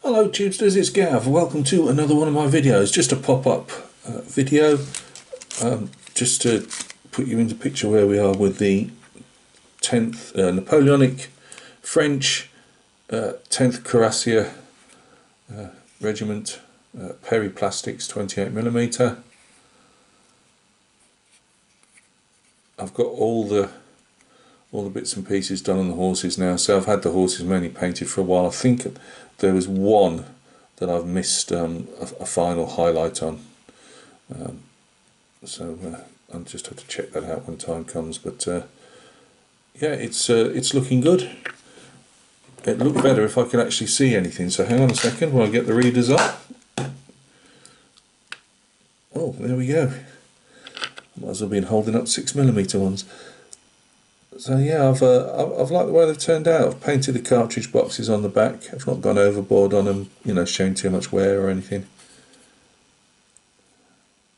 Hello Tubesters, it's Gav. Welcome to another one of my videos. Just a pop-up video, just to put you into picture where we are with the 10th Napoleonic French 10th Cuirassier Regiment, Periplastics 28mm. I've got all the bits and pieces done on the horses now, so I've had the horses mainly painted for a while. I think there was one that I've missed a final highlight on, so I'll just have to check that out when time comes. But yeah, it's looking good. It looked better if I could actually see anything, so hang on a second while I get the readers up. Oh, there we go. Might as well been holding up 6mm ones. So yeah, I've liked the way they've turned out. I've painted the cartridge boxes on the back. I've not gone overboard on them, you know, showing too much wear or anything.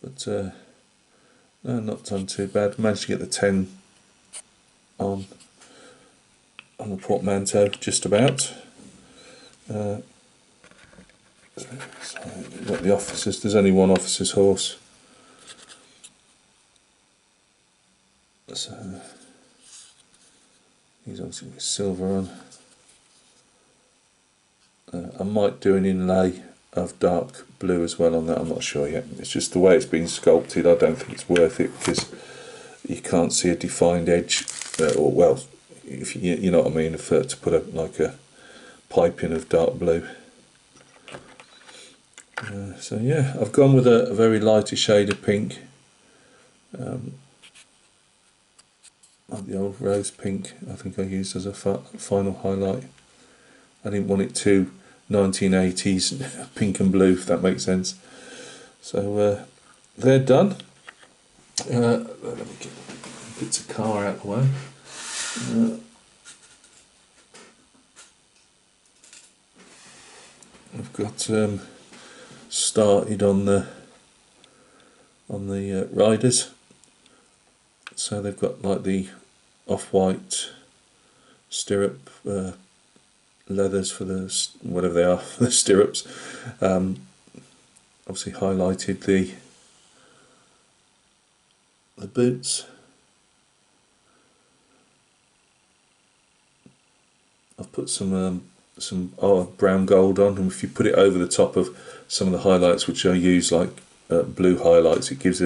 But no, not done too bad. Managed to get the 10 on the portmanteau just about. So you've got the officers. There's only one officer's horse. So he's obviously got silver on. I might do an inlay of dark blue as well on that, I'm not sure yet. It's just the way it's been sculpted, I don't think it's worth it because you can't see a defined edge, or well, if you know what I mean, to put like a piping of dark blue. So yeah, I've gone with a very lighter shade of pink. Like the old rose pink, I think I used as a final highlight. I didn't want it too 1980s pink and blue, if that makes sense. So they're done. Let me get bits of car out of the way. I've got started on the riders. So they've got like the off-white stirrup leathers for the whatever they are for the stirrups. Obviously highlighted the boots. I've put some brown gold on, and if you put it over the top of some of the highlights, which I use like blue highlights, it gives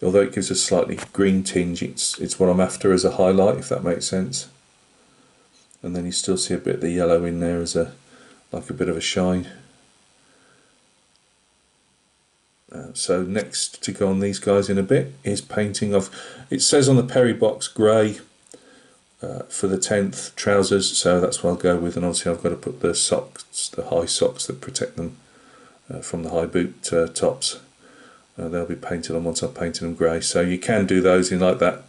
although it gives a slightly green tinge, it's what I'm after as a highlight, if that makes sense. And then you still see a bit of the yellow in there as like a bit of a shine. So next to go on these guys in a bit is painting of. It says on the Perry box grey for the 10th trousers, so that's what I'll go with. And obviously I've got to put the socks, the high socks that protect them from the high boot tops. They'll be painted on once I've painted them grey. So you can do those in like that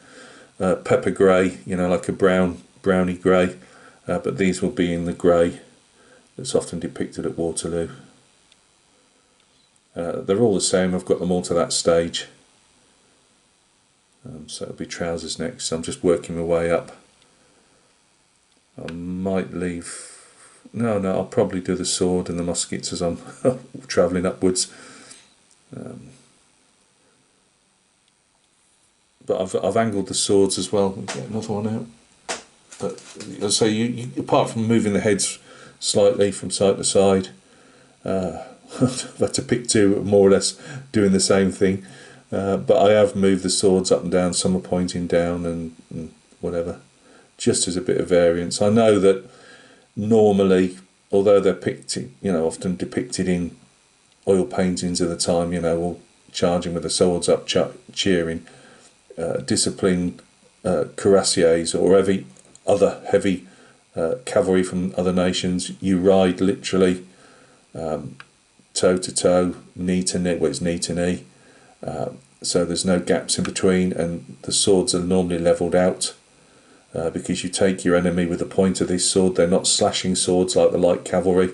pepper grey, you know, like a browny grey, but these will be in the grey that's often depicted at Waterloo. They're all the same. I've got them all to that stage. So it'll be trousers next. So I'm just working my way up. I might leave. No, I'll probably do the sword and the muskets as I'm travelling upwards. But I've angled the swords as well. Get another one out. But so you apart from moving the heads slightly from side to side, I've had to pick two more or less doing the same thing. But I have moved the swords up and down. Some are pointing down and whatever, just as a bit of variance. I know that normally, although they're often depicted in oil paintings of the time, you know, all charging with the swords up, cheering. Disciplined Cuirassiers or every other heavy cavalry from other nations, you ride literally toe to toe, knee to knee. Well, it's knee to knee, so there's no gaps in between, and the swords are normally levelled out because you take your enemy with the point of this sword. They're not slashing swords like the light cavalry.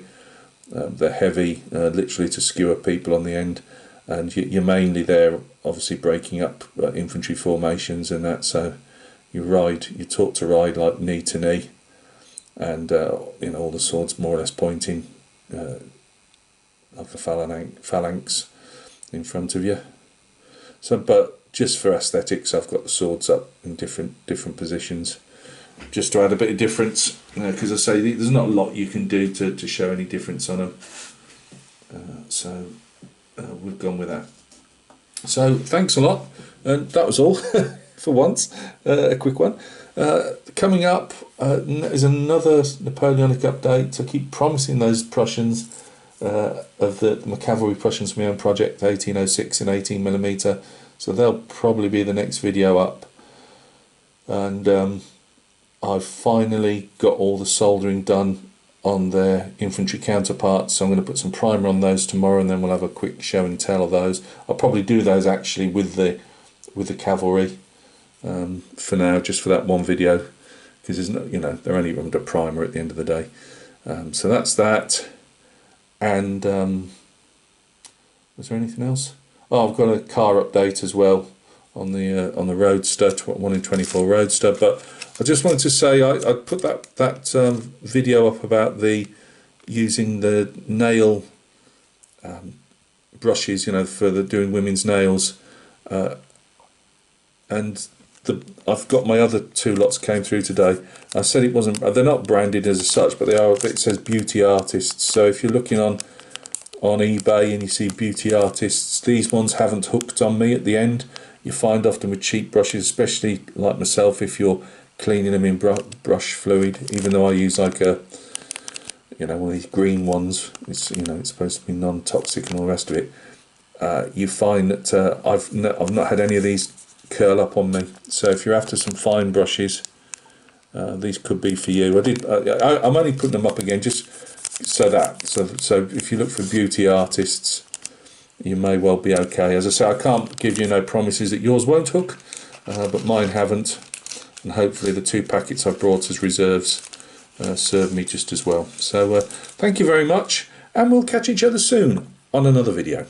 They're heavy, literally to skewer people on the end. And you're mainly there, obviously breaking up infantry formations and that. So you're taught to ride like knee to knee, and all the swords more or less pointing the phalanx in front of you. So, but just for aesthetics, I've got the swords up in different positions, just to add a bit of difference. Because I say there's not a lot you can do to show any difference on them. So we've gone with that. So thanks a lot, and that was all for once. A quick one. Coming up is another Napoleonic update. I keep promising those Prussians of the cavalry Prussians from my own project, 1806 and 18mm. So they'll probably be the next video up. And I've finally got all the soldering done on their infantry counterparts, so I'm going to put some primer on those tomorrow, and then we'll have a quick show and tell of those. I'll probably do those actually with the cavalry for now, just for that one video, because there's no, they're only under primer at the end of the day. So that's that. And was there anything else? Oh, I've got a car update as well on the Roadster, 1 in 24 Roadster. But I just wanted to say I put that video up about using the nail brushes, for doing women's nails, and I've got my other 2 lots came through today. I said it wasn't, they're not branded as such, but they are. It says beauty artists. So if you're looking on eBay and you see beauty artists, these ones haven't hooked on me at the end. You find often with cheap brushes, especially like myself, if you're cleaning them in brush fluid, even though I use like a one of these green ones, it's supposed to be non-toxic and all the rest of it, you find that I've not had any of these curl up on me. So if you're after some fine brushes, these could be for you. I'm only putting them up again just so if you look for beauty artists, you may well be okay. As I say, I can't give you no promises that yours won't hook, but mine haven't, and hopefully the 2 packets I've brought as reserves serve me just as well. So thank you very much, and we'll catch each other soon on another video.